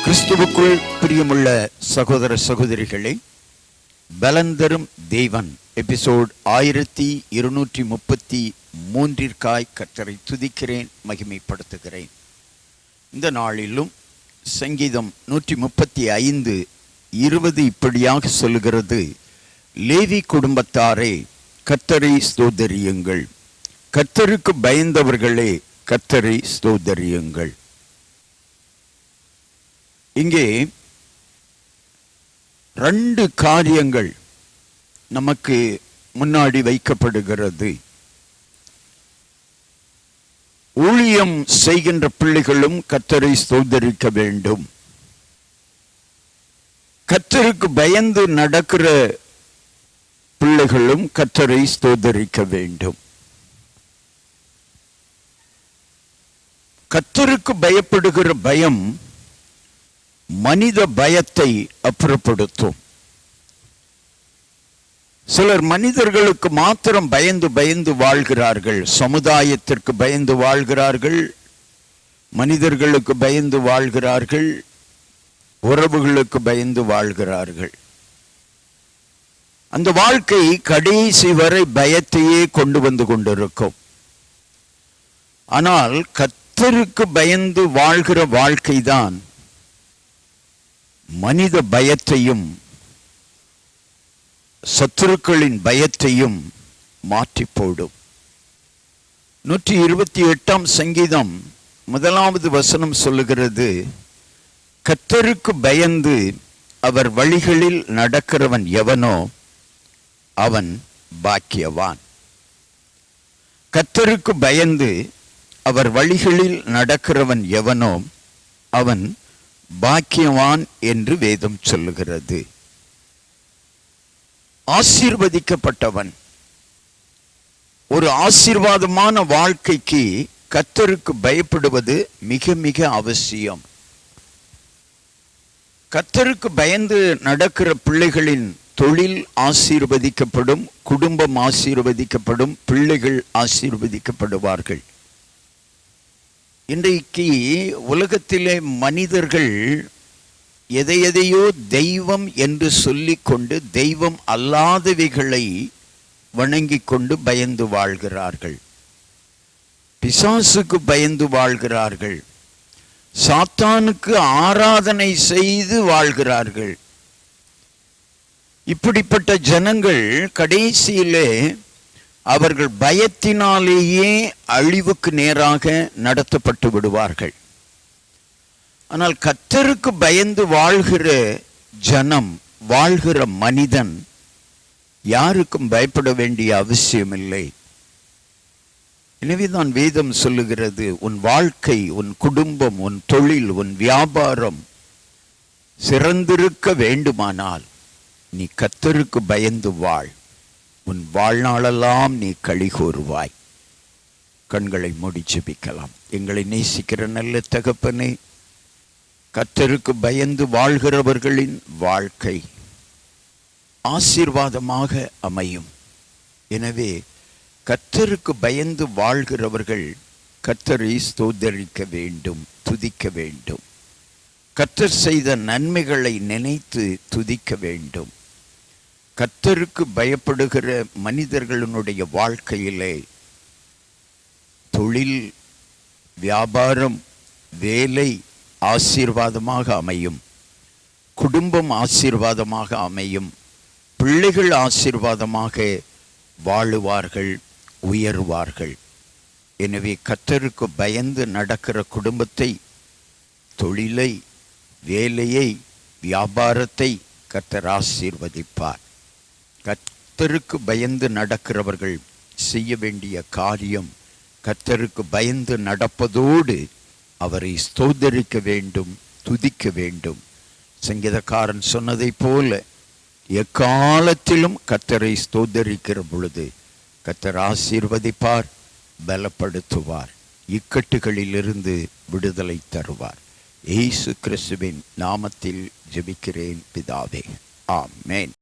கிறிஸ்துவுக்குள் பிரியமுள்ள சகோதர சகோதரிகளே, பலந்தரும் தேவன் எபிசோட் 1233 கர்த்தரை துதிக்கிறேன், மகிமைப்படுத்துகிறேன். இந்த நாளிலும் சங்கீதம் 135:20 இப்படியாக சொல்லுகிறது: லேவி குடும்பத்தாரே, கர்த்தரை ஸ்தோத்தரியுங்கள், கர்த்தருக்கு பயந்தவர்களே, கர்த்தரை ஸ்தோத்தரியுங்கள். இங்கே 2 காரியங்கள் நமக்கு முன்னாடி வைக்கப்படுகிறது. ஊழியம் செய்கின்ற பிள்ளைகளும் கர்த்தரை ஸ்தோத்தரிக்க வேண்டும். கர்த்தருக்கு பயந்து நடக்கிற பிள்ளைகளும் கர்த்தரை ஸ்தோத்தரிக்க வேண்டும். கர்த்தருக்கு பயப்படுகிற பயம் மனித பயத்தை அப்புறப்படுத்தும். சிலர் மனிதர்களுக்கு மாத்திரம் பயந்து பயந்து வாழ்கிறார்கள். சமுதாயத்திற்கு பயந்து வாழ்கிறார்கள், மனிதர்களுக்கு பயந்து வாழ்கிறார்கள், உறவுகளுக்கு பயந்து வாழ்கிறார்கள். அந்த வாழ்க்கை கடைசி வரை பயத்தையே கொண்டு வந்து கொண்டிருக்கும். ஆனால் கர்த்தருக்கு பயந்து வாழ்கிற வாழ்க்கைதான் மனித பயத்தையும் சத்துருக்களின் பயத்தையும் மாற்றி போடும். 128 சங்கீதம் 1 சொல்லுகிறது: கர்த்தருக்கு பயந்து அவர் வழிகளில் நடக்கிறவன் எவனோ அவன் பாக்கியவான். கர்த்தருக்கு பயந்து அவர் வழிகளில் நடக்கிறவன் எவனோ அவன் பாக்கியவான் என்று வேதம் சொல்லுகிறது. ஆசீர்வதிக்கப்பட்டவன். ஒரு ஆசீர்வாதமான வாழ்க்கைக்கு கர்த்தருக்கு பயப்படுவது மிக மிக அவசியம். கர்த்தருக்கு பயந்து நடக்கிற பிள்ளைகளின் தொழில் ஆசீர்வதிக்கப்படும், குடும்பம் ஆசீர்வதிக்கப்படும், பிள்ளைகள் ஆசீர்வதிக்கப்படுவார்கள். இன்றைக்கு உலகத்திலே மனிதர்கள் எதையோ தெய்வம் என்று சொல்லிக்கொண்டு தெய்வம் அல்லாதவைகளை வணங்கி கொண்டு பயந்து வாழ்கிறார்கள். பிசாசுக்கு பயந்து வாழ்கிறார்கள். சாத்தானுக்கு ஆராதனை செய்து வாழ்கிறார்கள். இப்படிப்பட்ட ஜனங்கள் கடைசியிலே அவர்கள் பயத்தினாலேயே அழிவுக்கு நேராக நடத்தப்பட்டு விடுவார்கள். ஆனால் கர்த்தருக்கு பயந்து வாழ்கிற ஜனம், வாழ்கிற மனிதன் யாருக்கும் பயப்பட வேண்டிய அவசியமில்லை. எனவேதான் வேதம் சொல்லுகிறது, உன் வாழ்க்கை, உன் குடும்பம், உன் தொழில், உன் வியாபாரம் சிறந்திருக்க வேண்டுமானால் நீ கர்த்தருக்கு பயந்து வாழ். உன் வாழ்நாளெல்லாம் நீ களி கூறுவாய். கண்களை மூடி ஜெபிக்கலாம். எங்களை நேசிக்கிற நல்ல தகப்பனே, கர்த்தருக்கு பயந்து வாழ்கிறவர்களின் வாழ்க்கை ஆசீர்வாதமாக அமையும். எனவே கர்த்தருக்கு பயந்து வாழ்கிறவர்கள் கர்த்தரை ஸ்தோத்தரிக்க வேண்டும், துதிக்க வேண்டும். கர்த்தர் செய்த நன்மைகளை நினைத்து துதிக்க வேண்டும். கர்த்தருக்கு பயப்படுகிற மனிதர்களுடைய வாழ்க்கையிலே தொழில், வியாபாரம், வேலை ஆசீர்வாதமாக அமையும், குடும்பம் ஆசீர்வாதமாக அமையும், பிள்ளைகள் ஆசீர்வாதமாக வாழுவார்கள், உயர்வார்கள். எனவே கர்த்தருக்கு பயந்து நடக்கிற குடும்பத்தை, தொழிலை, வேலையை, வியாபாரத்தை கர்த்தர் ஆசீர்வதிப்பார். கர்த்தருக்கு பயந்து நடக்கிறவர்கள் செய்ய வேண்டிய காரியம் கர்த்தருக்கு பயந்து நடப்பதோடு அவரை ஸ்தோத்தரிக்க வேண்டும், துதிக்க வேண்டும். சங்கீதக்காரன் சொன்னதை போல எக்காலத்திலும் கர்த்தரை ஸ்தோத்தரிக்கிற பொழுது கர்த்தர் ஆசீர்வதிப்பார், பலப்படுத்துவார், இக்கட்டுகளிலிருந்து விடுதலை தருவார். இயேசு கிறிஸ்துவின் நாமத்தில் ஜெபிக்கிறேன் பிதாவே, ஆமென்.